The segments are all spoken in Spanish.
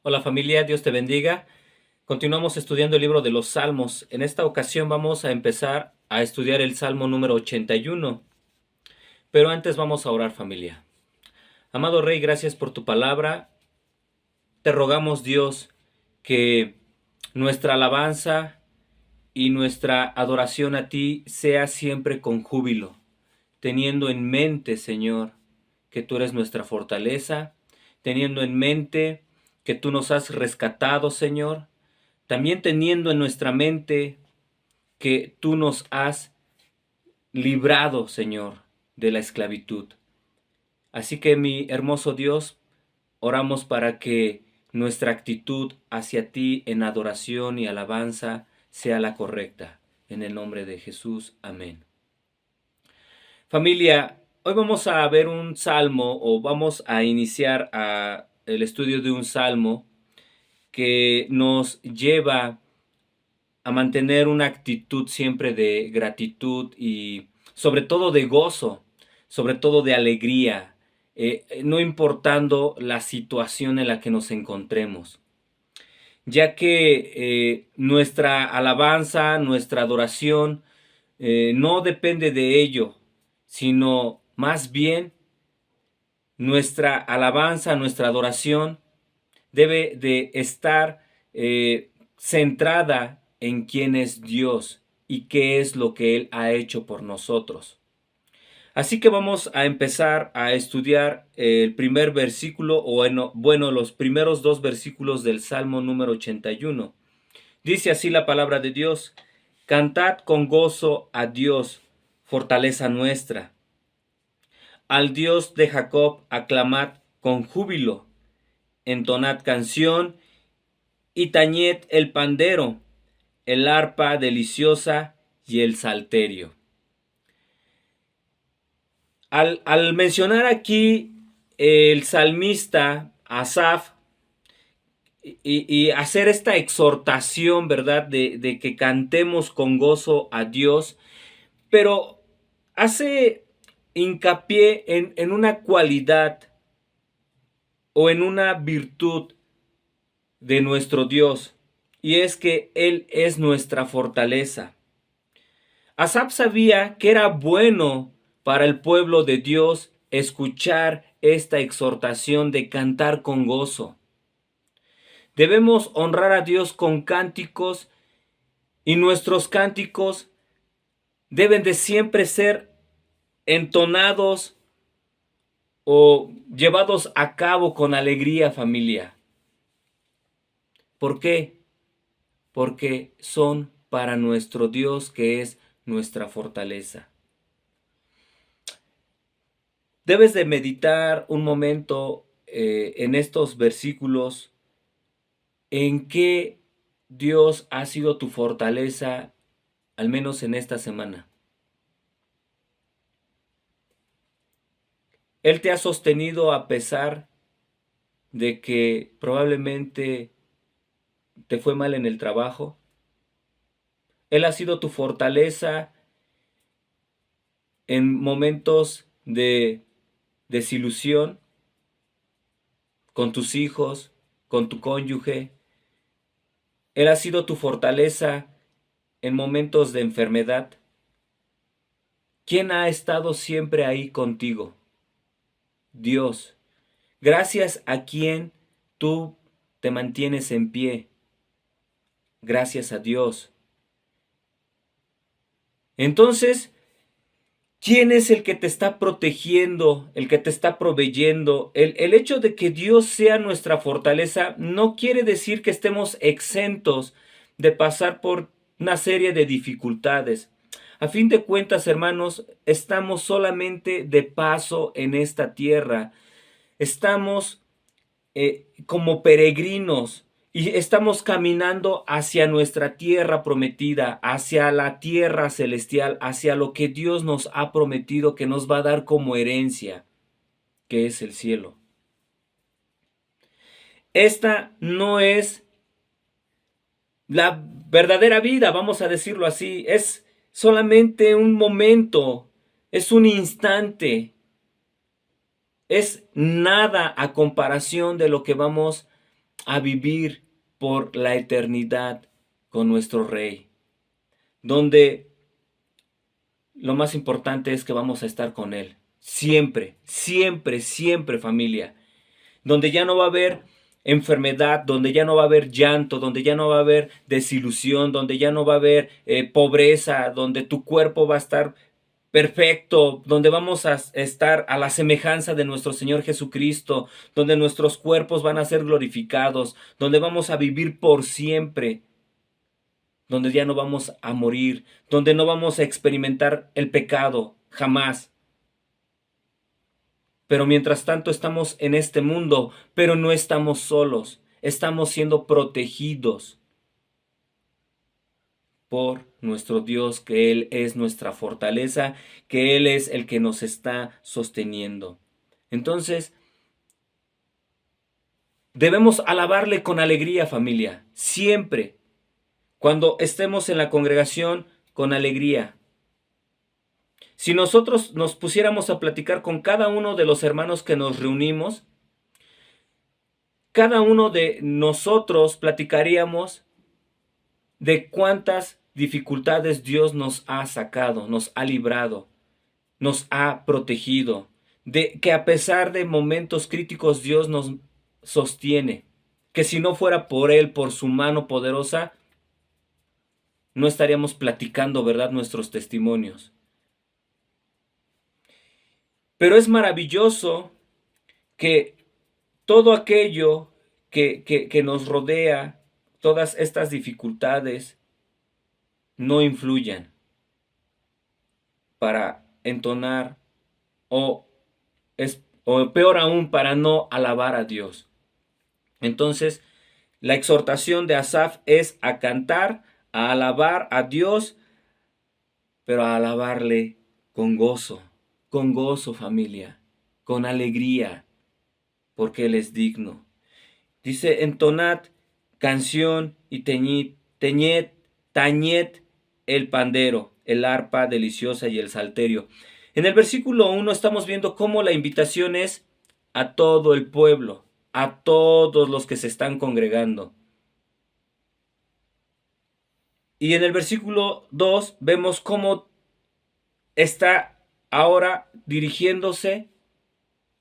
Hola familia, Dios te bendiga. Continuamos estudiando el libro de los Salmos. En esta ocasión vamos a empezar a estudiar el Salmo número 81. Pero antes vamos a orar, familia. Amado Rey, gracias por tu palabra. Te rogamos, Dios, que nuestra alabanza y nuestra adoración a ti sea siempre con júbilo, teniendo en mente, Señor, que tú eres nuestra fortaleza, teniendo en mente que tú nos has rescatado, Señor, también teniendo en nuestra mente que tú nos has librado, Señor, de la esclavitud. Así que, mi hermoso Dios, oramos para que nuestra actitud hacia ti en adoración y alabanza sea la correcta. En el nombre de Jesús, amén. Familia, hoy vamos a ver un salmo o vamos a iniciar el estudio de un salmo que nos lleva a mantener una actitud siempre de gratitud y sobre todo de gozo, sobre todo de alegría, no importando la situación en la que nos encontremos, ya que nuestra alabanza, nuestra adoración, no depende de ello, sino más bien nuestra alabanza, nuestra adoración debe de estar centrada en quién es Dios y qué es lo que Él ha hecho por nosotros. Así que vamos a empezar a estudiar el primer versículo, o bueno, los primeros dos versículos del Salmo número 81. Dice así la palabra de Dios: Cantad con gozo a Dios, fortaleza nuestra. Al Dios de Jacob aclamad con júbilo, entonad canción y tañed el pandero, el arpa deliciosa y el salterio. Al mencionar aquí el salmista Asaf y hacer esta exhortación, ¿verdad? De que cantemos con gozo a Dios, pero hace hincapié en una cualidad o en una virtud de nuestro Dios, y es que Él es nuestra fortaleza. Asaf sabía que era bueno para el pueblo de Dios escuchar esta exhortación de cantar con gozo. Debemos honrar a Dios con cánticos, y nuestros cánticos deben de siempre ser entonados o llevados a cabo con alegría, familia. ¿Por qué? Porque son para nuestro Dios, que es nuestra fortaleza. Debes de meditar un momento en estos versículos, en qué Dios ha sido tu fortaleza, al menos en esta semana. Él te ha sostenido a pesar de que probablemente te fue mal en el trabajo. Él ha sido tu fortaleza en momentos de desilusión con tus hijos, con tu cónyuge. Él ha sido tu fortaleza en momentos de enfermedad. ¿Quién ha estado siempre ahí contigo? Dios. Gracias a quien tú te mantienes en pie. Gracias a Dios. Entonces, ¿quién es el que te está protegiendo, el que te está proveyendo? El hecho de que Dios sea nuestra fortaleza no quiere decir que estemos exentos de pasar por una serie de dificultades. A fin de cuentas, hermanos, estamos solamente de paso en esta tierra. Estamos como peregrinos y estamos caminando hacia nuestra tierra prometida, hacia la tierra celestial, hacia lo que Dios nos ha prometido que nos va a dar como herencia, que es el cielo. Esta no es la verdadera vida, vamos a decirlo así, es solamente un momento, es un instante, es nada a comparación de lo que vamos a vivir por la eternidad con nuestro Rey, donde lo más importante es que vamos a estar con Él. Siempre, siempre, siempre, familia. Donde ya no va a haber enfermedad, donde ya no va a haber llanto, donde ya no va a haber desilusión, donde ya no va a haber pobreza, donde tu cuerpo va a estar perfecto, donde vamos a estar a la semejanza de nuestro Señor Jesucristo, donde nuestros cuerpos van a ser glorificados, donde vamos a vivir por siempre, donde ya no vamos a morir, donde no vamos a experimentar el pecado, jamás. Pero mientras tanto estamos en este mundo, pero no estamos solos, estamos siendo protegidos por nuestro Dios, que Él es nuestra fortaleza, que Él es el que nos está sosteniendo. Entonces, debemos alabarle con alegría, familia, siempre, cuando estemos en la congregación, con alegría. Si nosotros nos pusiéramos a platicar con cada uno de los hermanos que nos reunimos, cada uno de nosotros platicaríamos de cuántas dificultades Dios nos ha sacado, nos ha librado, nos ha protegido, de que a pesar de momentos críticos Dios nos sostiene, que si no fuera por Él, por su mano poderosa, no estaríamos platicando, ¿verdad?, nuestros testimonios. Pero es maravilloso que todo aquello que nos rodea, todas estas dificultades, no influyan para entonar o peor aún, para no alabar a Dios. Entonces, la exhortación de Asaf es a cantar, a alabar a Dios, pero a alabarle con gozo, familia, con alegría, porque Él es digno. Dice, entonad canción y tañed el pandero, el arpa deliciosa y el salterio. En el versículo 1 estamos viendo cómo la invitación es a todo el pueblo, a todos los que se están congregando. Y en el versículo 2 vemos cómo está ahora dirigiéndose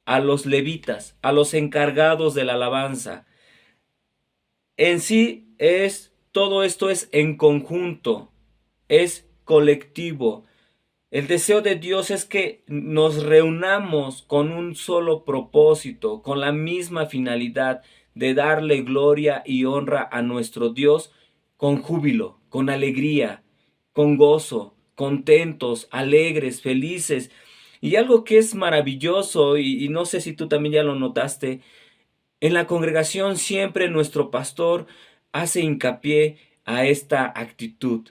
a los levitas, a los encargados de la alabanza. En sí todo esto es en conjunto, es colectivo. El deseo de Dios es que nos reunamos con un solo propósito, con la misma finalidad de darle gloria y honra a nuestro Dios con júbilo, con alegría, con gozo, contentos, alegres, felices. Y algo que es maravilloso, y no sé si tú también ya lo notaste, en la congregación siempre nuestro pastor hace hincapié a esta actitud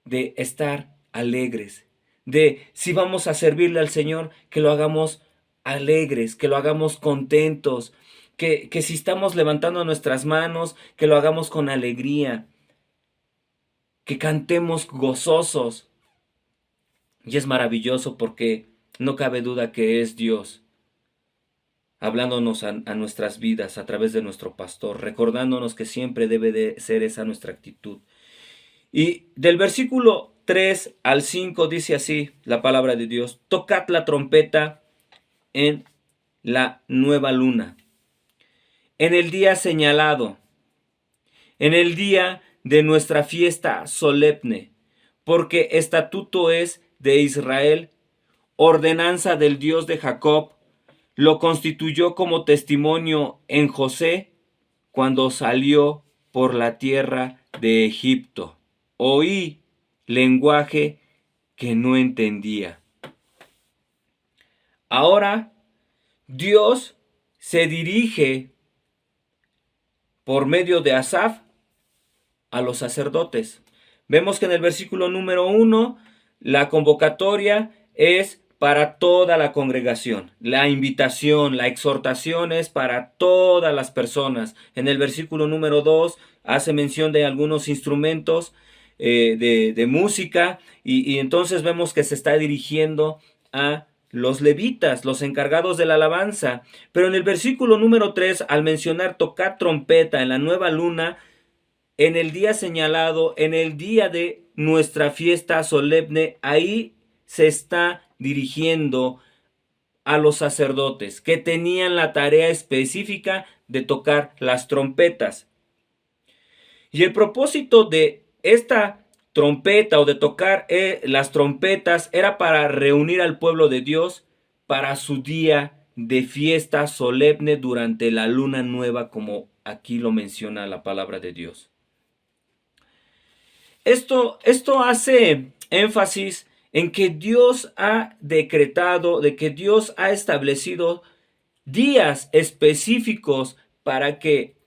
de estar alegres, de si vamos a servirle al Señor, que lo hagamos alegres, que lo hagamos contentos, que si estamos levantando nuestras manos, que lo hagamos con alegría, que cantemos gozosos. Y es maravilloso porque no cabe duda que es Dios hablándonos a nuestras vidas a través de nuestro pastor, recordándonos que siempre debe de ser esa nuestra actitud. Y del versículo 3 al 5 dice así la palabra de Dios: tocad la trompeta en la nueva luna, en el día señalado, en el día de nuestra fiesta solemne, porque estatuto es de Israel, ordenanza del Dios de Jacob, lo constituyó como testimonio en José cuando salió por la tierra de Egipto. Oí lenguaje que no entendía. Ahora Dios se dirige por medio de Asaf a los sacerdotes. Vemos que en el versículo número 1 la convocatoria es para toda la congregación. La invitación, la exhortación es para todas las personas. En el versículo número 2 hace mención de algunos instrumentos de música y entonces vemos que se está dirigiendo a los levitas, los encargados de la alabanza. Pero en el versículo número 3, al mencionar tocar trompeta en la nueva luna, en el día señalado, en el día de nuestra fiesta solemne, ahí se está dirigiendo a los sacerdotes que tenían la tarea específica de tocar las trompetas. Y el propósito de esta trompeta o de tocar las trompetas era para reunir al pueblo de Dios para su día de fiesta solemne durante la luna nueva, como aquí lo menciona la palabra de Dios. Esto hace énfasis en que Dios ha decretado, de que Dios ha establecido días específicos para que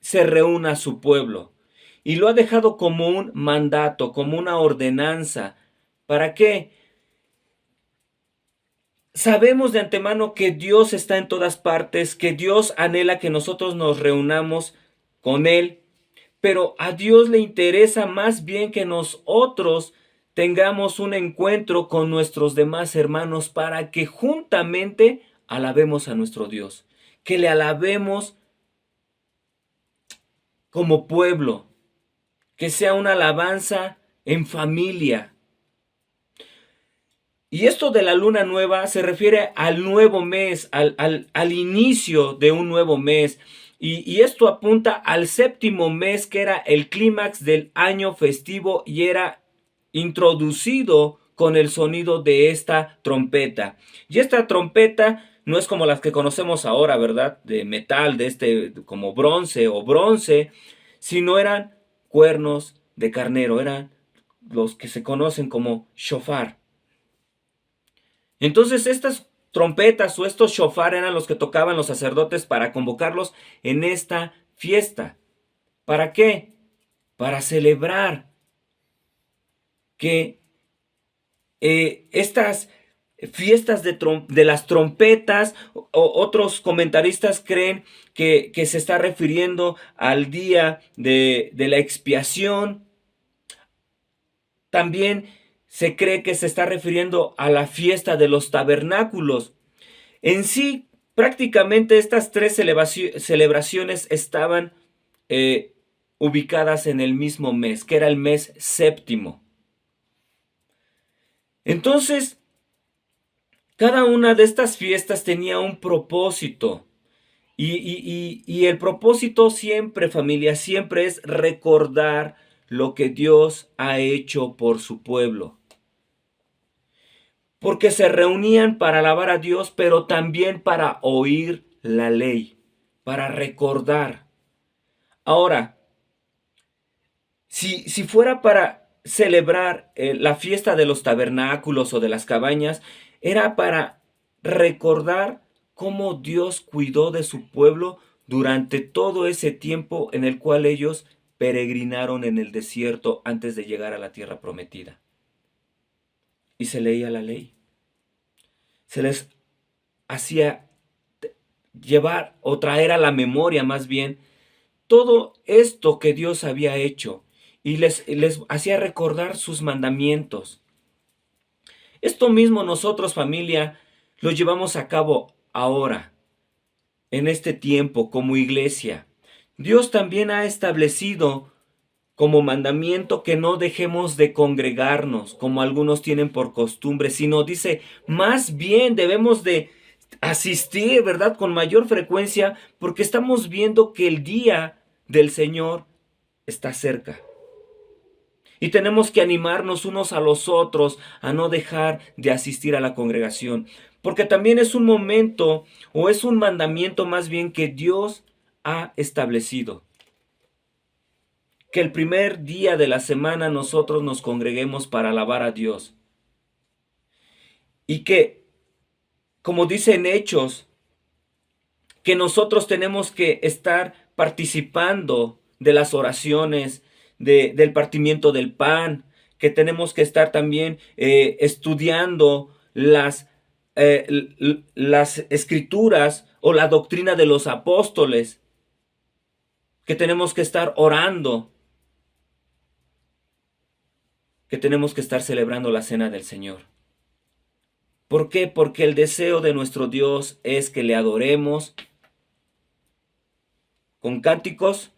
se reúna su pueblo. Y lo ha dejado como un mandato, como una ordenanza. ¿Para qué? Sabemos de antemano que Dios está en todas partes, que Dios anhela que nosotros nos reunamos con Él, pero a Dios le interesa más bien que nosotros tengamos un encuentro con nuestros demás hermanos para que juntamente alabemos a nuestro Dios, que le alabemos como pueblo, que sea una alabanza en familia. Y esto de la luna nueva se refiere al nuevo mes, al inicio de un nuevo mes. Y esto apunta al séptimo mes, que era el clímax del año festivo y era introducido con el sonido de esta trompeta. Y esta trompeta no es como las que conocemos ahora, ¿verdad? De metal, como bronce, sino eran cuernos de carnero, eran los que se conocen como shofar. Entonces estas trompetas o estos shofar eran los que tocaban los sacerdotes para convocarlos en esta fiesta. ¿Para qué? Para celebrar que estas fiestas de las trompetas, otros comentaristas creen que se está refiriendo al día de la expiación. También se cree que se está refiriendo a la fiesta de los tabernáculos. En sí, prácticamente estas tres celebraciones estaban ubicadas en el mismo mes, que era el mes séptimo. Entonces, cada una de estas fiestas tenía un propósito. Y el propósito siempre, familia, siempre es recordar lo que Dios ha hecho por su pueblo. Porque se reunían para alabar a Dios, pero también para oír la ley, para recordar. Ahora, si fuera para celebrar la fiesta de los tabernáculos o de las cabañas, era para recordar cómo Dios cuidó de su pueblo durante todo ese tiempo en el cual ellos peregrinaron en el desierto antes de llegar a la tierra prometida. Y se leía la ley. Se les hacía llevar o traer a la memoria más bien todo esto que Dios había hecho y les hacía recordar sus mandamientos. Esto mismo nosotros, familia, lo llevamos a cabo ahora, en este tiempo, como iglesia. Dios también ha establecido como mandamiento que no dejemos de congregarnos, como algunos tienen por costumbre, sino dice, más bien debemos de asistir, ¿verdad? Con mayor frecuencia, porque estamos viendo que el día del Señor está cerca. Y tenemos que animarnos unos a los otros a no dejar de asistir a la congregación, porque también es un momento o es un mandamiento más bien que Dios ha establecido. Que el primer día de la semana nosotros nos congreguemos para alabar a Dios. Y que, como dice en Hechos, que nosotros tenemos que estar participando de las oraciones, del partimiento del pan, que tenemos que estar también estudiando las escrituras o la doctrina de los apóstoles, que tenemos que estar orando, que tenemos que estar celebrando la cena del Señor. ¿Por qué? Porque el deseo de nuestro Dios es que le adoremos con cánticos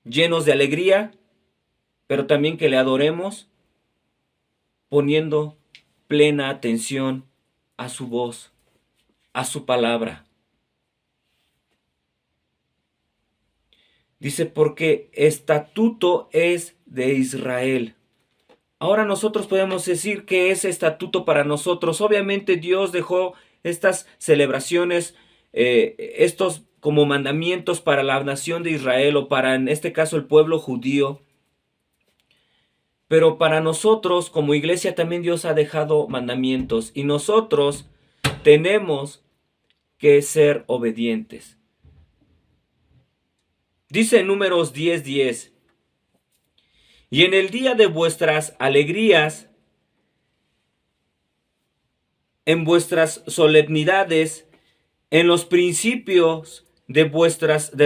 llenos de alegría, pero también que le adoremos poniendo plena atención a su voz, a su palabra. Dice, porque estatuto es de Israel. Ahora nosotros podemos decir que es estatuto para nosotros. Obviamente Dios dejó estas celebraciones, estos como mandamientos para la nación de Israel o para en este caso el pueblo judío. Pero para nosotros como iglesia también Dios ha dejado mandamientos y nosotros tenemos que ser obedientes. Dice en Números 10:10, y en el día de vuestras alegrías, en vuestras solemnidades, en los principios de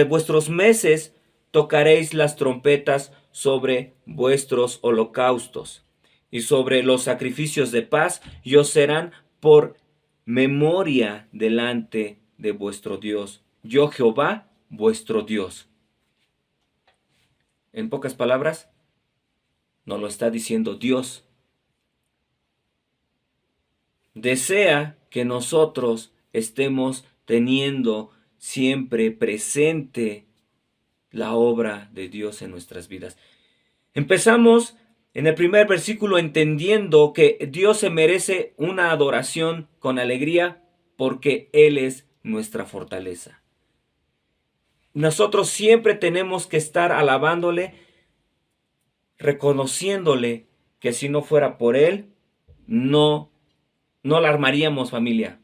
vuestros meses, tocaréis las trompetas sobre vuestros holocaustos y sobre los sacrificios de paz, y os serán por memoria delante de vuestro Dios. Yo Jehová, vuestro Dios. En pocas palabras, nos lo está diciendo Dios. Desea que nosotros estemos teniendo siempre presente la obra de Dios en nuestras vidas. Empezamos en el primer versículo entendiendo que Dios se merece una adoración con alegría porque Él es nuestra fortaleza. Nosotros siempre tenemos que estar alabándole, reconociéndole que si no fuera por Él, no la armaríamos, familia.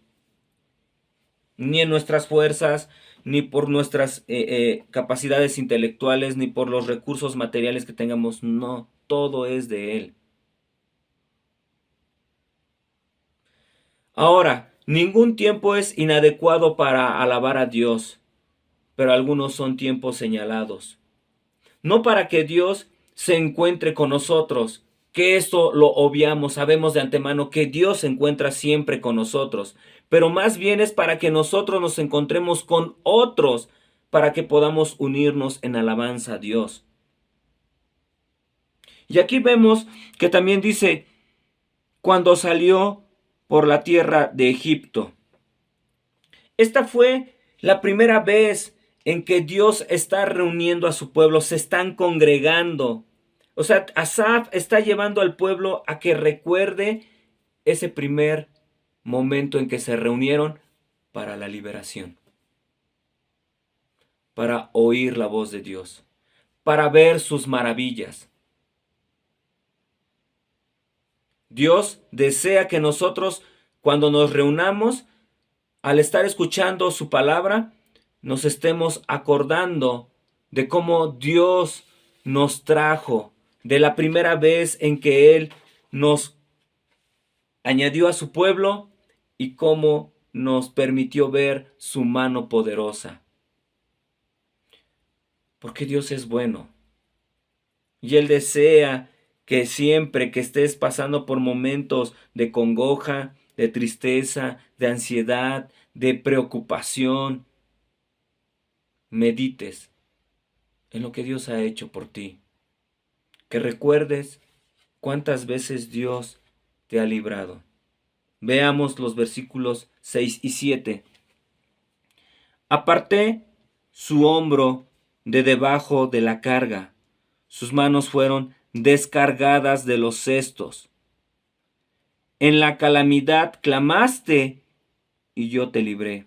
Ni en nuestras fuerzas, ni por nuestras capacidades intelectuales, ni por los recursos materiales que tengamos. No, todo es de Él. Ahora, ningún tiempo es inadecuado para alabar a Dios, pero algunos son tiempos señalados. No para que Dios se encuentre con nosotros, que esto lo obviamos, sabemos de antemano que Dios se encuentra siempre con nosotros, pero más bien es para que nosotros nos encontremos con otros, para que podamos unirnos en alabanza a Dios. Y aquí vemos que también dice, cuando salió por la tierra de Egipto. Esta fue la primera vez en que Dios está reuniendo a su pueblo, se están congregando. O sea, Asaf está llevando al pueblo a que recuerde ese primer momento en que se reunieron para la liberación, para oír la voz de Dios, para ver sus maravillas. Dios desea que nosotros, cuando nos reunamos, al estar escuchando su palabra, nos estemos acordando de cómo Dios nos trajo, de la primera vez en que Él nos añadió a su pueblo y cómo nos permitió ver su mano poderosa. Porque Dios es bueno y Él desea que siempre que estés pasando por momentos de congoja, de tristeza, de ansiedad, de preocupación, medites en lo que Dios ha hecho por ti. Que recuerdes cuántas veces Dios te ha librado. Veamos los versículos 6 y 7. Aparté su hombro de debajo de la carga. Sus manos fueron descargadas de los cestos. En la calamidad clamaste y yo te libré.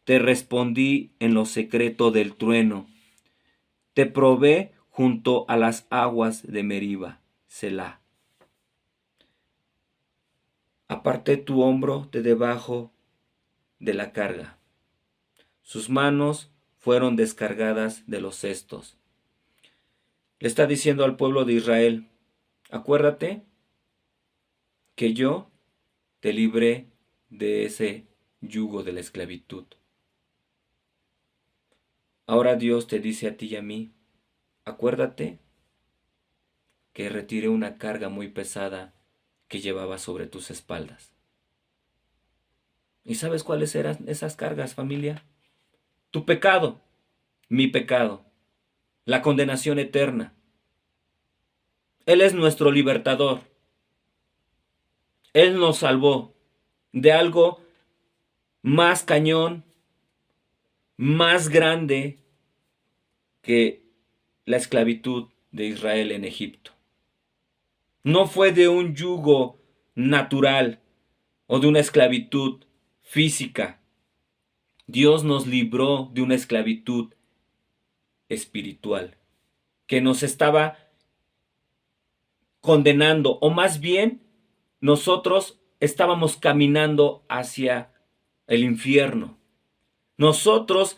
Te respondí en lo secreto del trueno. Te probé junto a las aguas de Meriba. Selah. Aparté tu hombro de debajo de la carga. Sus manos fueron descargadas de los cestos. Le está diciendo al pueblo de Israel, acuérdate que yo te libré de ese yugo de la esclavitud. Ahora Dios te dice a ti y a mí, acuérdate que retiré una carga muy pesada que llevaba sobre tus espaldas. ¿Y sabes cuáles eran esas cargas, familia? Tu pecado, mi pecado, la condenación eterna. Él es nuestro libertador. Él nos salvó de algo más cañón, más grande que la esclavitud de Israel en Egipto. No fue de un yugo natural o de una esclavitud física. Dios nos libró de una esclavitud espiritual que nos estaba condenando, o más bien nosotros estábamos caminando hacia el infierno. Nosotros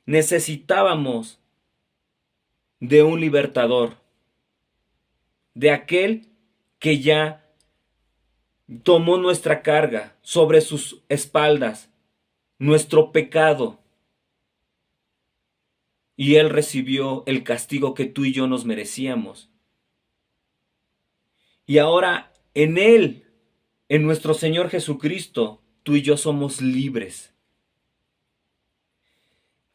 necesitábamos de un libertador, de aquel que ya tomó nuestra carga sobre sus espaldas, nuestro pecado, y Él recibió el castigo que tú y yo nos merecíamos. Y ahora en Él, en nuestro Señor Jesucristo, tú y yo somos libres.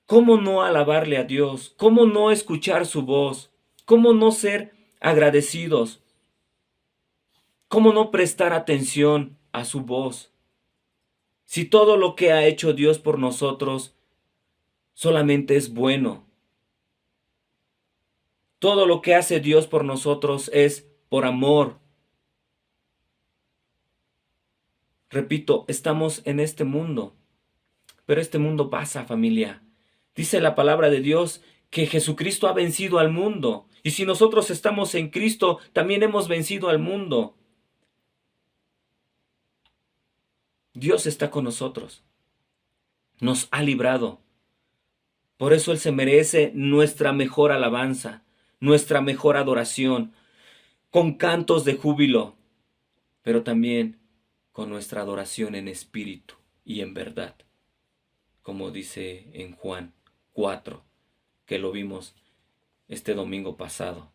¿Cómo no alabarle a Dios? ¿Cómo no escuchar su voz? ¿Cómo no ser agradecidos? ¿Cómo no prestar atención a su voz? Si todo lo que ha hecho Dios por nosotros solamente es bueno. Todo lo que hace Dios por nosotros es por amor. Repito, estamos en este mundo, pero este mundo pasa, familia. Dice la palabra de Dios que Jesucristo ha vencido al mundo. Y si nosotros estamos en Cristo, también hemos vencido al mundo. Dios está con nosotros. Nos ha librado. Por eso Él se merece nuestra mejor alabanza, nuestra mejor adoración, con cantos de júbilo, pero también con nuestra adoración en espíritu y en verdad, como dice en Juan 4, que lo vimos este domingo pasado.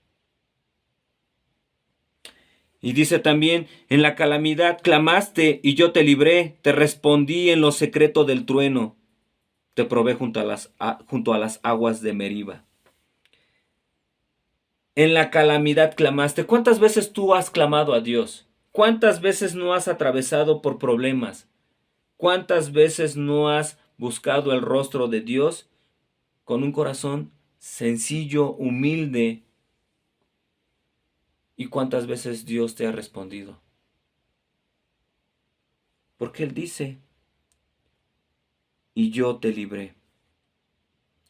Y dice también, en la calamidad clamaste y yo te libré, te respondí en lo secreto del trueno, te probé junto a las aguas de Meriba. En la calamidad clamaste. ¿Cuántas veces tú has clamado a Dios? ¿Cuántas veces no has atravesado por problemas? ¿Cuántas veces no has buscado el rostro de Dios con un corazón sencillo, humilde? ¿Y cuántas veces Dios te ha respondido? Porque Él dice, y yo te libré.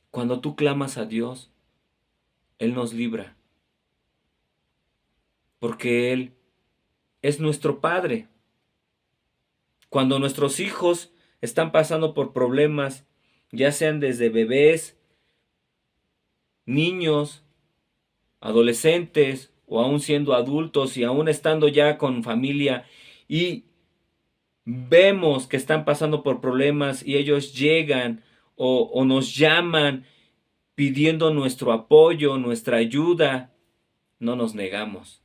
Cuando tú clamas a Dios, Él nos libra. Porque Él es nuestro Padre. Cuando nuestros hijos están pasando por problemas, ya sean desde bebés, niños, adolescentes o aún siendo adultos y aún estando ya con familia, y vemos que están pasando por problemas y ellos llegan o nos llaman pidiendo nuestro apoyo, nuestra ayuda, no nos negamos,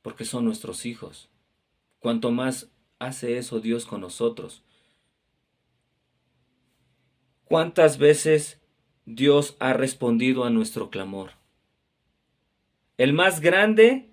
porque son nuestros hijos. Cuanto más hace eso Dios con nosotros. ¿Cuántas veces Dios ha respondido a nuestro clamor? El más grande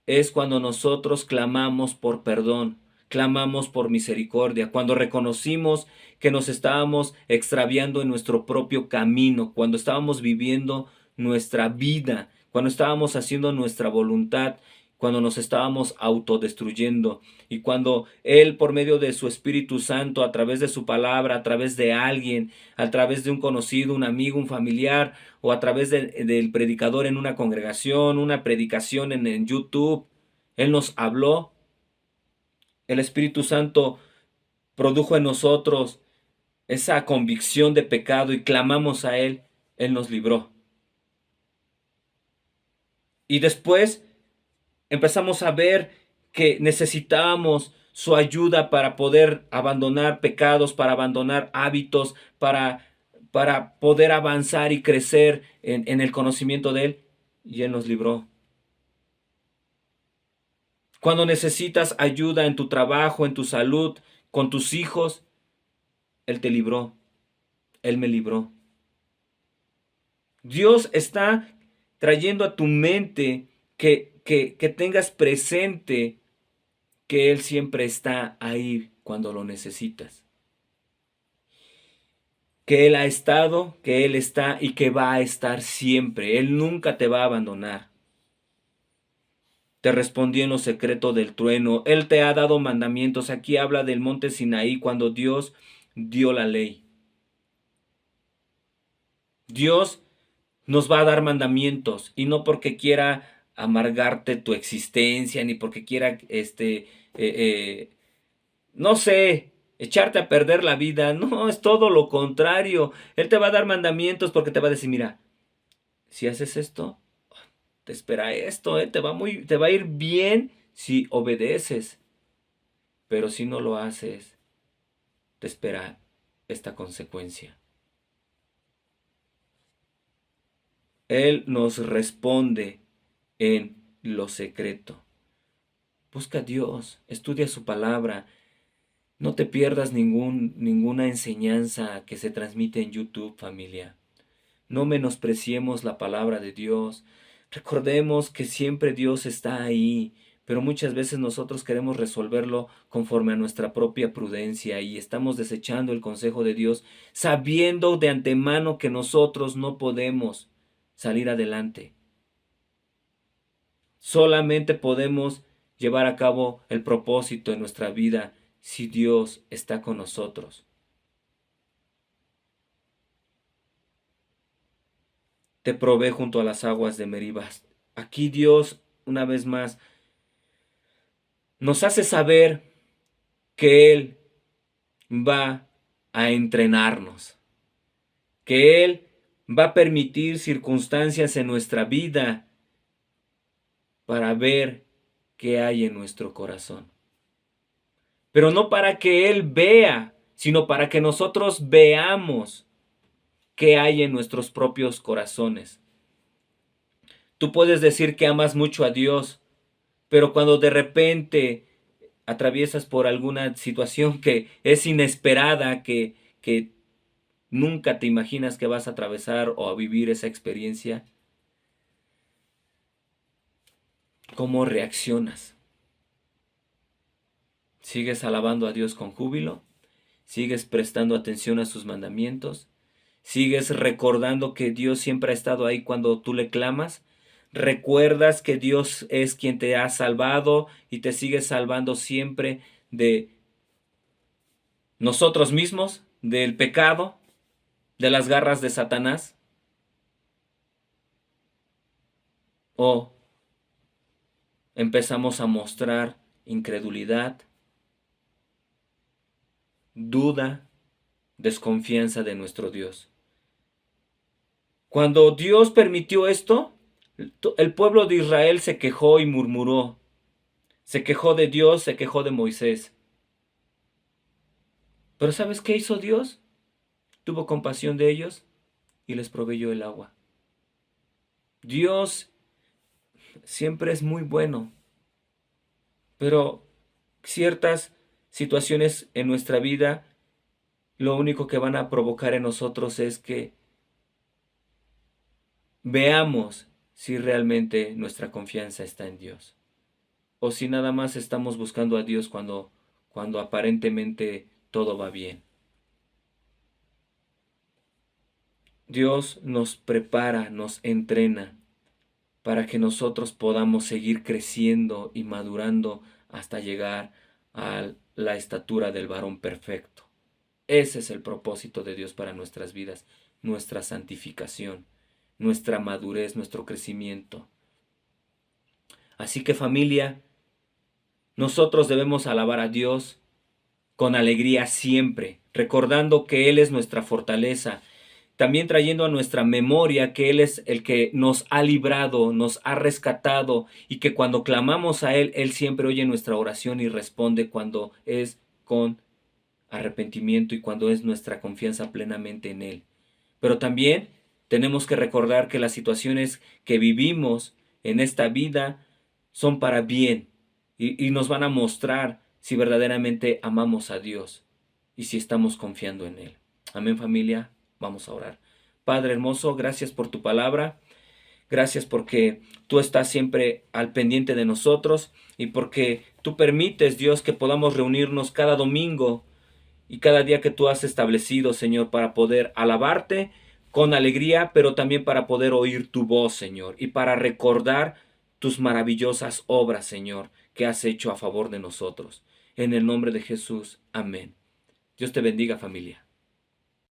es cuando nosotros clamamos por perdón, clamamos por misericordia, cuando reconocimos que nos estábamos extraviando en nuestro propio camino, cuando estábamos viviendo nuestra vida, cuando estábamos haciendo nuestra voluntad, cuando nos estábamos autodestruyendo, y cuando Él, por medio de su Espíritu Santo, a través de su palabra, a través de alguien, a través de un conocido, un amigo, un familiar, o a través del predicador en una congregación, una predicación en YouTube, Él nos habló. El Espíritu Santo produjo en nosotros esa convicción de pecado y clamamos a Él. Él nos libró. Y después empezamos a ver que necesitábamos su ayuda para poder abandonar pecados, para abandonar hábitos, para poder avanzar y crecer en el conocimiento de Él. Y Él nos libró. Cuando necesitas ayuda en tu trabajo, en tu salud, con tus hijos, Él te libró, Él me libró. Dios está trayendo a tu mente que tengas presente que Él siempre está ahí cuando lo necesitas. Que Él ha estado, que Él está y que va a estar siempre. Él nunca te va a abandonar. Te respondió en lo secreto del trueno. Él te ha dado mandamientos. Aquí habla del monte Sinaí cuando Dios dio la ley. Dios nos va a dar mandamientos y no porque quiera amargarte tu existencia ni porque quiera, no sé, echarte a perder la vida. No, es todo lo contrario. Él te va a dar mandamientos porque te va a decir, mira, si haces esto, te espera esto, te va a ir bien si obedeces. Pero si no lo haces, te espera esta consecuencia. Él nos responde en lo secreto. Busca a Dios, estudia su palabra. No te pierdas ninguna enseñanza que se transmite en YouTube, familia. No menospreciemos la palabra de Dios. Recordemos que siempre Dios está ahí, pero muchas veces nosotros queremos resolverlo conforme a nuestra propia prudencia y estamos desechando el consejo de Dios, sabiendo de antemano que nosotros no podemos salir adelante. Solamente podemos llevar a cabo el propósito en nuestra vida si Dios está con nosotros. Te probé junto a las aguas de Meribas. Aquí Dios, una vez más, nos hace saber que Él va a entrenarnos, que Él va a permitir circunstancias en nuestra vida para ver qué hay en nuestro corazón. Pero no para que Él vea, sino para que nosotros veamos qué hay en nuestros propios corazones. Tú puedes decir que amas mucho a Dios, pero cuando de repente atraviesas por alguna situación que es inesperada, que nunca te imaginas que vas a atravesar o a vivir esa experiencia, ¿cómo reaccionas? ¿Sigues alabando a Dios con júbilo? ¿Sigues prestando atención a sus mandamientos? ¿Sigues recordando que Dios siempre ha estado ahí cuando tú le clamas? ¿Recuerdas que Dios es quien te ha salvado y te sigue salvando siempre de nosotros mismos, del pecado, de las garras de Satanás? ¿O empezamos a mostrar incredulidad, duda, desconfianza de nuestro Dios? Cuando Dios permitió esto, el pueblo de Israel se quejó y murmuró. Se quejó de Dios, se quejó de Moisés. Pero ¿sabes qué hizo Dios? Tuvo compasión de ellos y les proveyó el agua. Dios siempre es muy bueno, pero ciertas situaciones en nuestra vida lo único que van a provocar en nosotros es que veamos si realmente nuestra confianza está en Dios o si nada más estamos buscando a Dios cuando aparentemente todo va bien. Dios nos prepara, nos entrena para que nosotros podamos seguir creciendo y madurando hasta llegar a la estatura del varón perfecto. Ese es el propósito de Dios para nuestras vidas, nuestra santificación, nuestra madurez, nuestro crecimiento. Así que familia, nosotros debemos alabar a Dios con alegría siempre, recordando que Él es nuestra fortaleza, también trayendo a nuestra memoria que Él es el que nos ha librado, nos ha rescatado y que cuando clamamos a Él, Él siempre oye nuestra oración y responde cuando es con arrepentimiento y cuando es nuestra confianza plenamente en Él. Pero también tenemos que recordar que las situaciones que vivimos en esta vida son para bien, y nos van a mostrar si verdaderamente amamos a Dios y si estamos confiando en Él. Amén, familia. Vamos a orar. Padre hermoso, gracias por tu palabra. Gracias porque tú estás siempre al pendiente de nosotros y porque tú permites, Dios, que podamos reunirnos cada domingo y cada día que tú has establecido, Señor, para poder alabarte con alegría, pero también para poder oír tu voz, Señor, y para recordar tus maravillosas obras, Señor, que has hecho a favor de nosotros. En el nombre de Jesús, amén. Dios te bendiga, familia.